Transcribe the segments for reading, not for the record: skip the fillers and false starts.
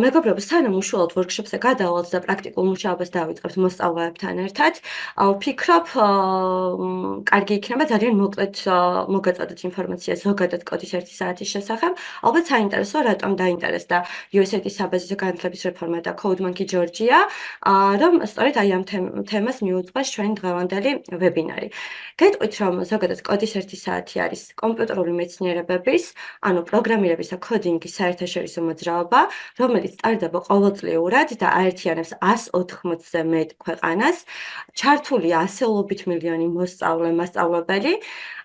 მეგობრებო, სანამ უშუალოდ workshop-ზე გადავალთ და პრაქტიკულ მუშაობას დავიწყებთ მოსწავლეებთან ერთად, ვფიქრობ, კარგი იქნება ძალიან მოკლედ მოგაწოდოთ ინფორმაცია ზოგადად კოდის 1 საათის შესახებ. ალბათ საინტერესოა, რატომ დაინტერესდა USAID-ის საბაზისო განათლების რეფორმა და CodeMonkey Georgia, რომ სწორედ აი ამ თემას მიუძღვას ჩვენ დღევანდელი ვებინარი. გეტყვით, რომ ზოგადად კოდის 1 საათი არის კომპიუტერული მეცნიერებების, ანუ პროგრამირების და კოდინგის საერთაშორისო მოძრაობა, რომელიც ტარდება ყოველწლიურად და აერთიანებს 180-ზე მეტ ქვეყანას, ჩართულია ასეულობით მილიონი მასწავლებელი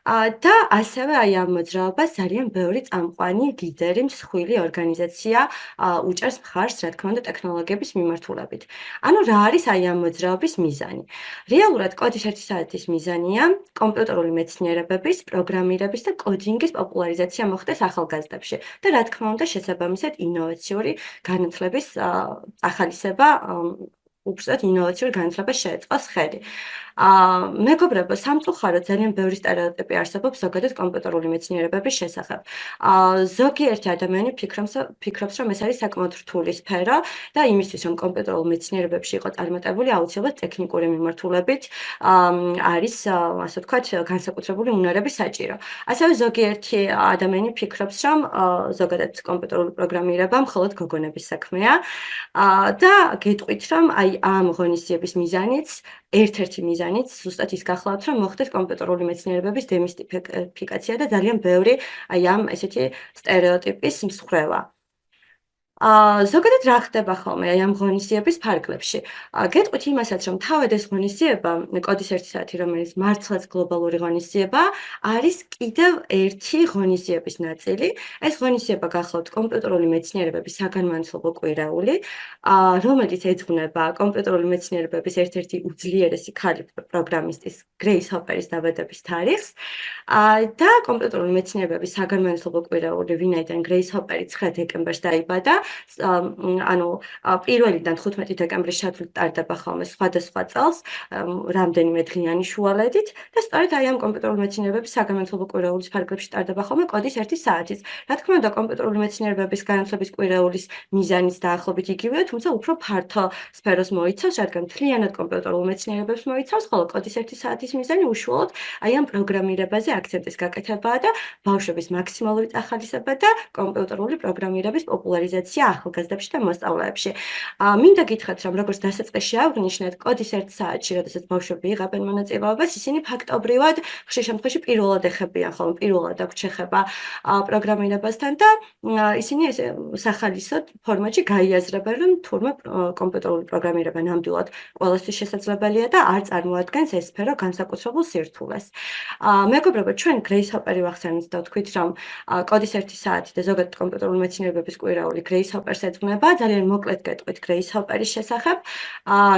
და ასევე აი ამ მოძრაობას ძალიან ბევრი წამყვანი ლიდერი, მსხვილი ორგანიზაცია უჭერს მხარს, რა თქმა უნდა, ტექნოლოგიების მიმართულებით. ანუ რა არის აი ამ მოძრაობის მიზანი? რეალურად კოდის 1 საათის მიზანია კომპიუტერული მეცნიერებების, პროგრამირების და კოდინგის პოპულარიზაცია მოხდეს ახალგაზრდებში და რა თქმა უნდა, შესაბამისად ინოვაციური განათლების ახალისება უბრალოდ ინოვაციური განათლება შეეწყოს ხელი. მეგობრებო, სამწუხაროდ ძალიან ბევრი სტერეოტიპი არსებობს ზოგადად კომპიუტერული მეცნიერებების შესახებ. ზოგიერთი ადამიანი ფიქრობს, რომ ეს არის საკმაოდ რთული სფერო და იმისთვის, რომ კომპიუტერულ მეცნიერებებში იყო წარმატებული, აუცილებლად ტექნიკური მიმართულებით არის, ასე ვთქვათ, განსაკუთრებული უნარები საჭირო. ასევე ზოგიერთი ადამიანი ფიქრობს, რომ ზოგადად კომპიუტერული პროგრამირება მხოლოდ გოგონების საქმეა და გეტყვით, რომ აი ამ ღონისძიების მიზანიც ერთ-ერთი მიზანიც ზუსტად ის გახლავთ, რომ მოხდეს კომპიუტერული მეცნიერებების დემისტიფიკაცია და ძალიან ბევრი აი ამ ესეთი სტერეოტიპის მსხვერპლობა. ზოგადად რა ხდება ხოლმე აი ამ ღონისძიების ფარგლებში? გეტყვით იმასაც, რომ თავად ეს ღონისძიება, კოდის 1 საათი, რომელიც მართლაც გლობალური ღონისძიება, არის კიდევ ერთი ღონისძიების ნაწილი. ეს ღონისძიება გახლავთ კომპიუტერული მეცნიერებების საგანმანათლებლო კვირაული, რომელიც ეძღვნება კომპიუტერული მეცნიერებების ერთ-ერთი უძლიერესი ქალი პროგრამისტის გრეის ჰოპერის დაბადების თარიღს და კომპიუტერული მეცნიერებების საგანმანათლებლო კვირაული, ვინაიდან გრეის ჰოპერი 9 დეკემბერს დაიბადა, ანუ 1-დან 15 დეკემბრის ჩათვლით ტარდება ხოლმე სხვადასხვა წელს, რამდენიმე დღიანი შუალედით და სწორედ აი ამ კომპიუტერული მეცნიერებების საგანმანათლებლო კვირაულის ფარგლებში ტარდება ხოლმე კოდის 1 საათიც. რა თქმა უნდა, კომპიუტერული მეცნიერებების განათლების კვირაულის მიზანიც დაახლოებით იგივეა, თუმცა უფრო ფართო სფეროს მოიცავს, რადგან მთლიანად კომპიუტერულ მეცნიერებებს მოიცავს, ხოლო კოდის 1 საათის მიზანი უშუალოდ აი ამ პროგრამირებაზე აქცენტის გაკეთებაა და ბავშვების მაქსიმალური ახალისება და კომპიუტერული პროგრამირების პოპულარიზაცია ახალგაზრდებში და მოსწავლეებში. მინდა გითხრათ, რომ როგორც დასაწყისში აღვნიშნეთ, კოდის 1 საათში, როდესაც ბავშვები იღებენ მონაწილეობას, ისინი ფაქტობრივად ხშირ შემთხვევაში პირველად ეხებიან ხოლმე, პირველად აქვთ შეხება პროგრამირებასთან და ისინი ეს სახალისო ფორმატში გაიაზრებენ, რომ თურმე კომპიუტერული პროგრამირება ნამდვილად ყველასთვის შესაძლებელია და არ წარმოადგენს ეს სფერო განსაკუთრებულ სირთულეს. მეგობრებო, ჩვენ გრეის ჰოპერი ვახსენეთ და ვთქვით, რომ კოდის 1 საათი და ზოგადად კომპიუტერული მეცნიერებების კვირაული გრეის ჰოპერს ეძღვნება. ძალიან მოკლედ გეტყვით გრეის ჰოპერის შესახებ.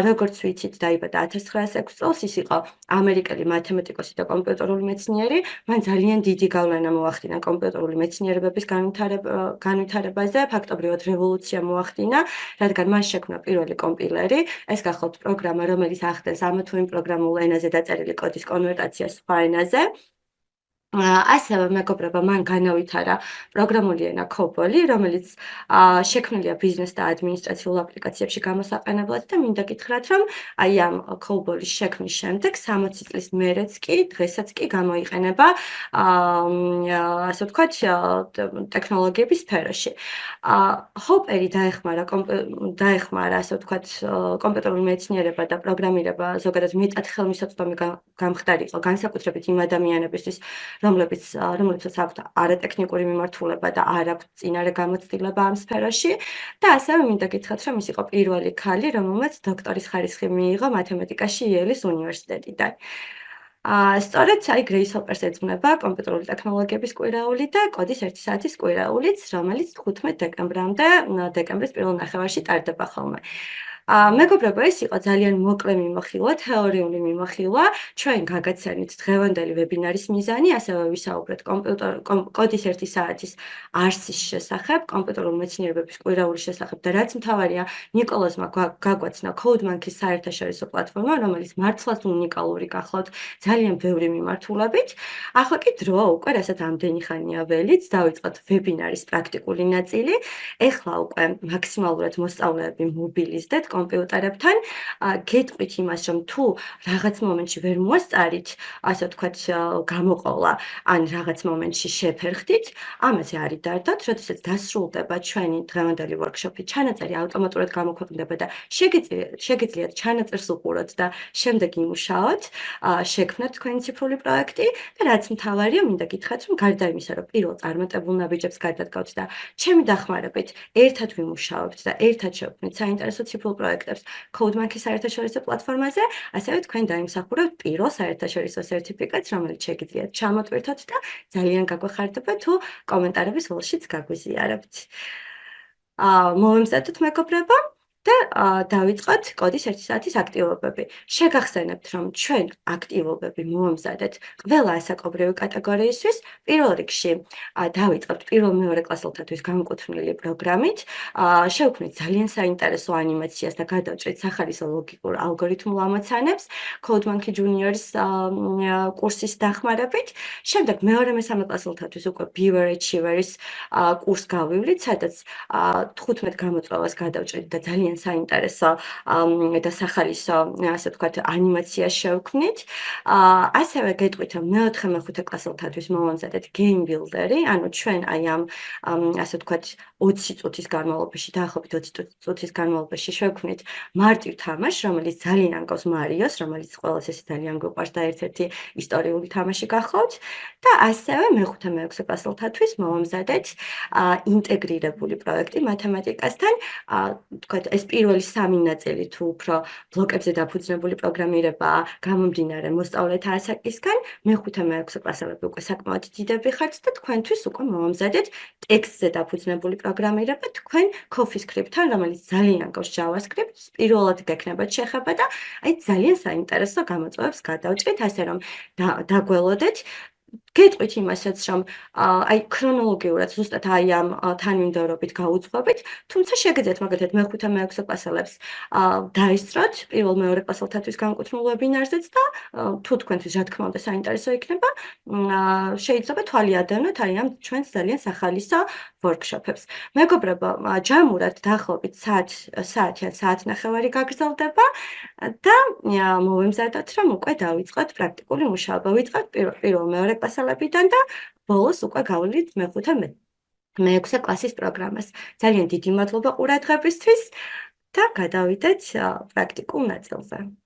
როგორც ვიცით, დაიბადა 1906 წელს, ის იყო ამერიკელი მათემატიკოსი და კომპიუტერული მეცნიერი. მან ძალიან დიდი გავლენა მოახდინა კომპიუტერული მეცნიერებების განვითარებაზე, ფაქტობრივად რევოლუცია მოახდინა, რადგან მან შექმნა პირველი კომპილერი. ეს გახლავთ პროგრამა, რომელიც ახდენს ამა თუ იმ პროგრამულ ენაზე დაწერილი კოდის კონვერტაციას სხვა ენაზე. ასევე მეგობრებო, მან განავითარა პროგრამული ენა COBOL-ი, რომელიც შექმნილია ბიზნეს და ადმინისტრაციულ აპლიკაციებში გამოსაყენებლად და მინდა გითხრათ, რომ აი ამ COBOL-ის შექმნის შემდეგ 60 წლის მერეც კი, დღესაც კი გამოიყენება ასე ვთქვათ, ტექნოლოგიების სფეროში. ჰოპერი დაეხმარა, ასე ვთქვათ, კომპიუტერული მეცნიერება და პროგრამირება ზოგადად მეტად ხელმისაწვდომი გამხდარიყო, განსაკუთრებით იმ ადამიანებისთვის, რომლებსაც აქვთ არატექნიკური მიმართულება და არ აქვთ წინარე გამოცდილება ამ სფეროში და ასევე მინდა გითხრათ, რომ ის იყო პირველი ქალი, რომელმაც დოქტორის ხარისხი მიიღო მათემატიკაში იელის უნივერსიტეტიდან. სწორედ აი გრეის ჰოპერს ეძღვნება კომპიუტერული ტექნოლოგიების კვირაული და კოდის 1 საათის კვირაულიც, რომელიც 15 დეკემბრის პირველ ნახევარში ტარდება ხოლმე. მეგობრებო, ეს იყო ძალიან მოკლე მიმოხილვა, თეორიული მიმოხილვა. ჩვენ გაგაცანით დღევანდელი ვებინარის მიზანი, ასევე ვისაუბრეთ კოდის 1 საათის არსის შესახებ, კომპიუტერული მეცნიერებების კვირაულის შესახებ და რაც მთავარია, ნიკოლოზმა გაგვაცნა CodeMonkey-ის საერთაშორისო პლატფორმა, რომელიც მართლაც უნიკალური გახლავთ ძალიან ბევრი მიმართულებით. ახლა კი დროა უკვე, რასაც ამდენი ხანია ველით, დავიწყოთ ვებინარის პრაქტიკული ნაწილი. ეხლა უკვე მაქსიმალურად მოსწავლეები მობილიზდეთ კომპიუტერებთან. გეტყვით იმას, რომ თუ რაღაც მომენტში ვერ მოასწარით, ასე ვთქვათ, გამოყოლა, ან რაღაც მომენტში შეფერხდით, ამაზე არ იდარდოთ, როდესაც დასრულდება ჩვენი დღევანდელი ვორქშოპი, ჩანაწერი ავტომატურად გამოქვეყნდება და შეგიძლიათ ჩანაწერს უყუროთ და შემდეგ იმუშაოთ, შექმნათ თქვენი ციფრული პროექტი და რაც მთავარია, მინდა გითხრათ, რომ გარდა იმისა, რომ პირველ წარმატებულ ნაბიჯებს გადადგავთ და ჩემი დახმარებით ერთად ვიმუშაობთ და ერთად შევქმნით საინტერესო ციფრულ პროექტებს CodeMonkey-ის საერთაშორისო პლატფორმაზე, ასევე თქვენ დაიმსახურებთ პირველ საერთაშორისო სერტიფიკატს, რომელიც შეგიძლიათ ჩამოტვირთოთ და ძალიან გაგვეხარდება თუ კომენტარების ველშიც გაგვიზიარებთ. მოვემზადოთ მეგობრებო და დავიწყოთ კოდის 1 საათის აქტივობები. შეგახსენებთ, რომ ჩვენ აქტივობები მოვამზადეთ ყველა ასაკობრივი კატეგორიისთვის. პირველ რიგში დავიწყებთ პირველ-მეორე კლასელთათვის განკუთვნილი პროგრამით. შევქმნით ძალიან საინტერესო ანიმაციას და გადავჭრით სახალისო ლოგიკურ ალგორითმულ ამოცანებს CodeMonkey Junior-ის კურსის დახმარებით. შემდეგ მეორე-მესამე კლასელთათვის უკვე Beaver Achiever-ის კურს გავივლით, სადაც 15 გამოწვევას გადავჭრით და ძალიან საინტერესო და სახალისო, ასე ვთქვათ, ანიმაცია შევქმნით. ასევე გეტყვით, რომ მეოთხე-მეხუთე კლასელთათვის მოვამზადეთ Game Builder-ი, ანუ ჩვენ აი ამ ასე ვთქვათ 20 წუთის განმავლობაში, დაახლოებით 20 წუთის განმავლობაში შევქმნით მარტივ თამაშს, რომელიც ძალიან გავს Mario-ს, რომელიც ყველას ესე ძალიან გვიყვარს და ერთ-ერთი ისტორიული თამაში გახლავთ და ასევე მეხუთე-მეექვსე კლასელთათვის მოვამზადეთ ინტეგრირებული პროექტი მათემატიკასთან. თქვათ, ეს პირველი 3 ნაწილი თუ უფრო ბლოკებზე დაფუძნებული პროგრამირებაა, გამომდინარე მოსწავლეთა ასაკისგან, მეხუთე-მეექვსე კლასელები უკვე საკმაოდ დიდები ხართ და თქვენთვის უკვე მოვამზადეთ ტექსტზე დაფუძნებული პროგრამირება თქვენ CoffeeScript-თან, რომელიც ძალიან გავს JavaScript-ს, პირველად გექნებათ შეხება და აი ძალიან საინტერესო გამოწვევებს გადავჭრით, ასე რომ დაგველოდეთ. გეტყვით იმასაც, რომ აი ქრონოლოგიურად ზუსტად აი ამ თანმიმდევრობით გაუძღვებით, თუმცა შეგიძლიათ მაგალითად მეხუთე-მეექვსე კლასელებს დაისწროთ პირველ-მეორე კლასელთათვის განკუთვნილ ვებინარზეც და თუ თქვენთვის რა თქმა უნდა საინტერესო იქნება, შეიძლება თვალი ადევნოთ აი ამ ჩვენს ძალიან სახალისო ვორქშოპებს. მეგობრებო, ჯამურად დაახლოებით საათი ან საათნახევარი გაგრძელდება და მოვემზადოთ, რომ უკვე დავიწყოთ პრაქტიკული მუშაობა. ვიწყებთ პირველ-მეორე კლასელებიდან და ბოლოს უკვე გავლით მეხუთე-მეექვსე კლასის პროგრამას. ძალიან დიდი მადლობა ყურადღებისთვის და გადავიდეთ პრაქტიკულ ნაწილზე.